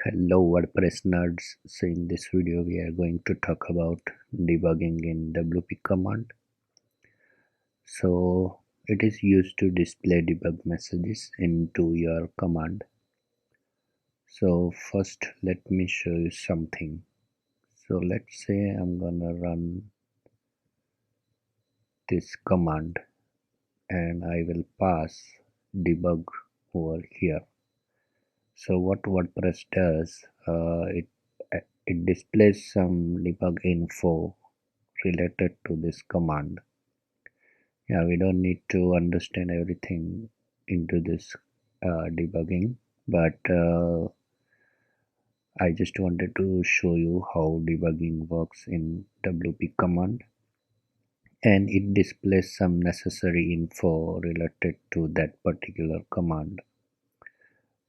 Hello WordPress nerds. So in this video we are going to talk about debugging in WP command. So it is used to display debug messages into your command. So first let me show you something. So let's say I'm gonna run this command and I will pass debug over here. So what WordPress does, it displays some debug info related to this command. Yeah, we don't need to understand everything into this debugging, but I just wanted to show you how debugging works in WP command, and it displays some necessary info related to that particular command.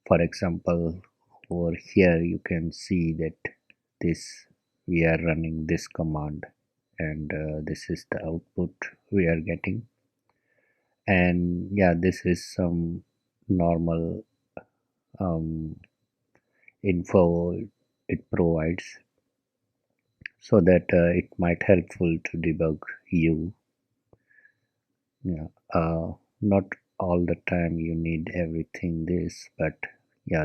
For example, over here you can see that this we are running this command, and this is the output we are getting. And yeah, this is some normal info it provides, so that it might helpful to debug you. Yeah, not all the time you need everything this, but yeah,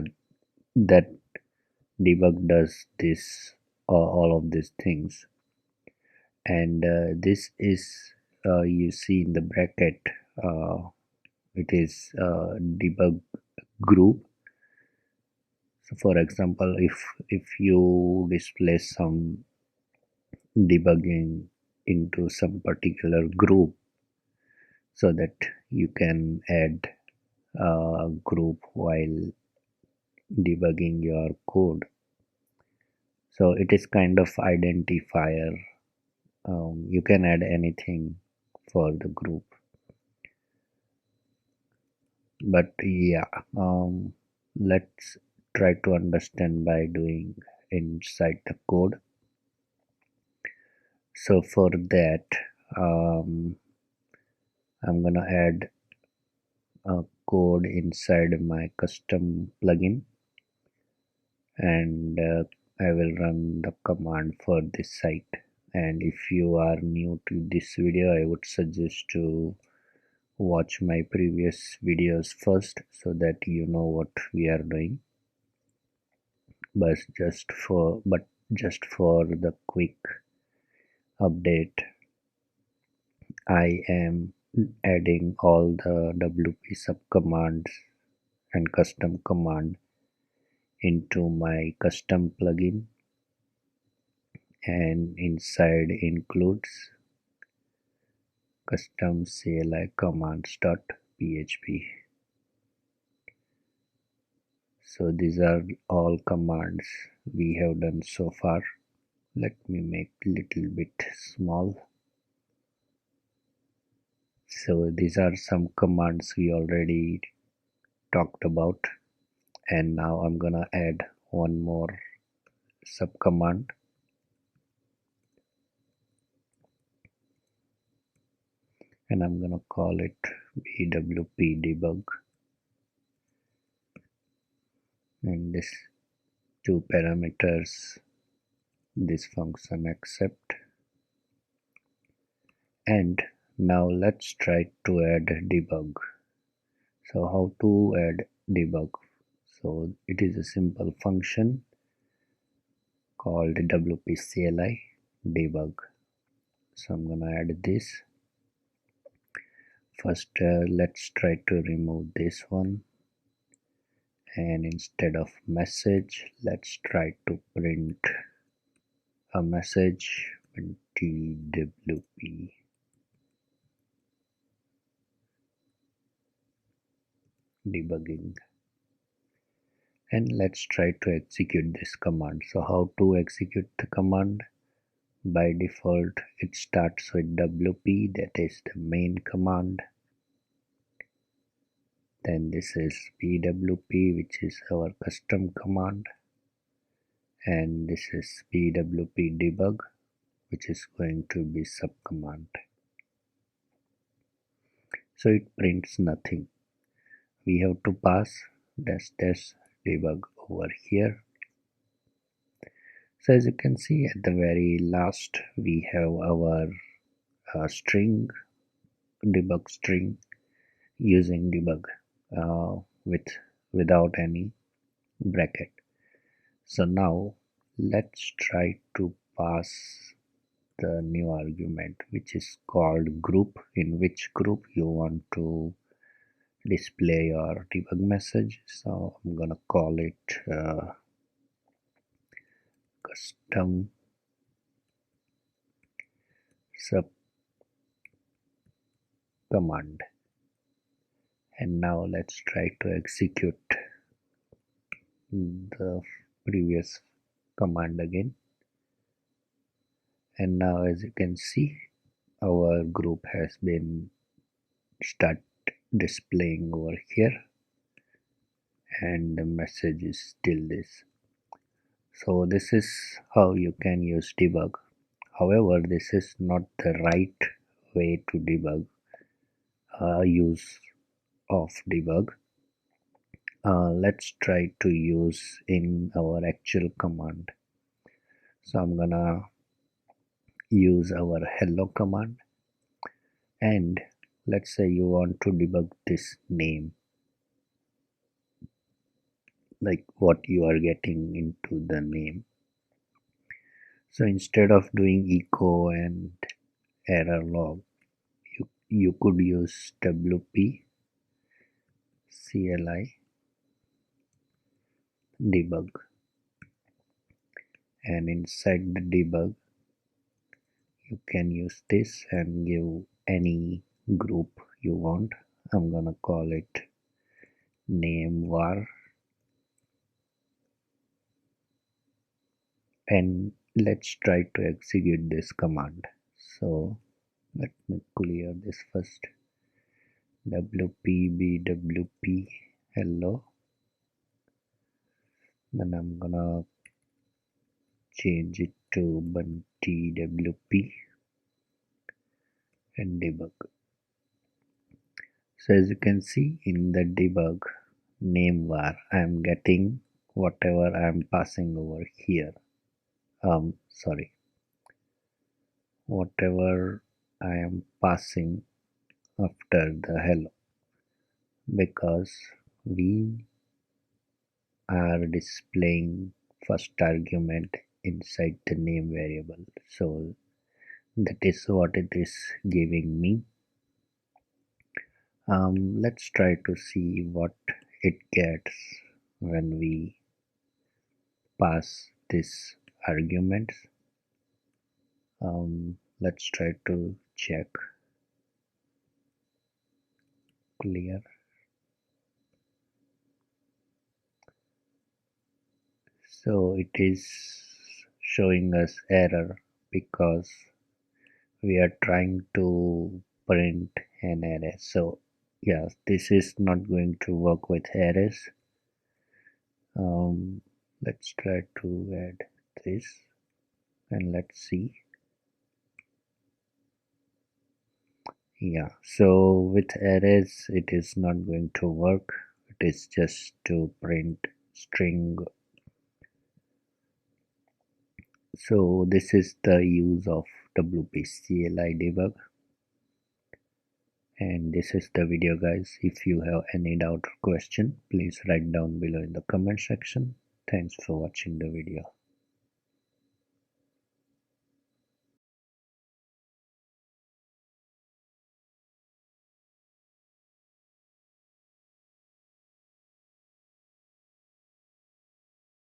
that debug does this, all of these things. And this is, you see in the bracket, uh, it is debug group. So for example, if you display some debugging into some particular group, so that you can add a group while debugging your code. So it is kind of identifier. You can add anything for the group, but yeah, let's try to understand by doing inside the code. So for that, I'm gonna add a code inside my custom plugin, and I will run the command for this site. And if you are new to this video, I would suggest to watch my previous videos first, so that you know what we are doing. But just for the quick update, I am adding all the WP subcommands and custom command into my custom plugin, and inside includes custom CLI commands.php. So these are all commands we have done so far. Let me make little bit small. So these are some commands we already talked about, and now I'm gonna add one more subcommand, and I'm gonna call it BWP debug, and this two parameters, this function accept. And now let's try to add debug. So how to add debug? So it is a simple function called WP-CLI debug. So I'm gonna add this. First, let's try to remove this one, and instead of message, let's try to print a message WP debugging, and let's try to execute this command. So how to execute the command? By default it starts with WP, that is the main command. Then this is BWP, which is our custom command, and this is BWP debug, which is going to be subcommand. So it prints nothing. We have to pass dash dash debug over here, So as you can see at the very last we have our string, debug string using debug with without any bracket. So now let's try to pass the new argument which is called group, in which group you want to display your debug message. So I'm gonna call it custom sub command, and now let's try to execute the previous command again. And now as you can see our group has been start displaying over here, and the message is still this. So this is how you can use debug. However, this is not the right way to debug use of debug. Let's try to use in our actual command. So I'm gonna use our hello command, and let's say you want to debug this name, like what you are getting into the name. So instead of doing echo and error log, you could use WP-CLI debug, and inside the debug you can use this and give any group you want. I'm gonna call it name var, and let's try to execute this command. So let me clear this first. WP hello, then I'm gonna change it to BuntyWP and debug. So as you can see in the debug name var, I am getting whatever I am passing over here. Sorry, whatever I am passing after the hello, because we are displaying first argument inside the name variable. So that is what it is giving me. Let's try to see what it gets when we pass this arguments. Let's try to check clear. So it is showing us error because we are trying to print an array. So yeah, this is not going to work with arrays. Let's try to add this and let's see. Yeah, so with arrays it is not going to work. It is just to print string. So this is the use of WP-CLI debug, and this is the video guys. If you have any doubt or question, please write down below in the comment section. Thanks for watching the video.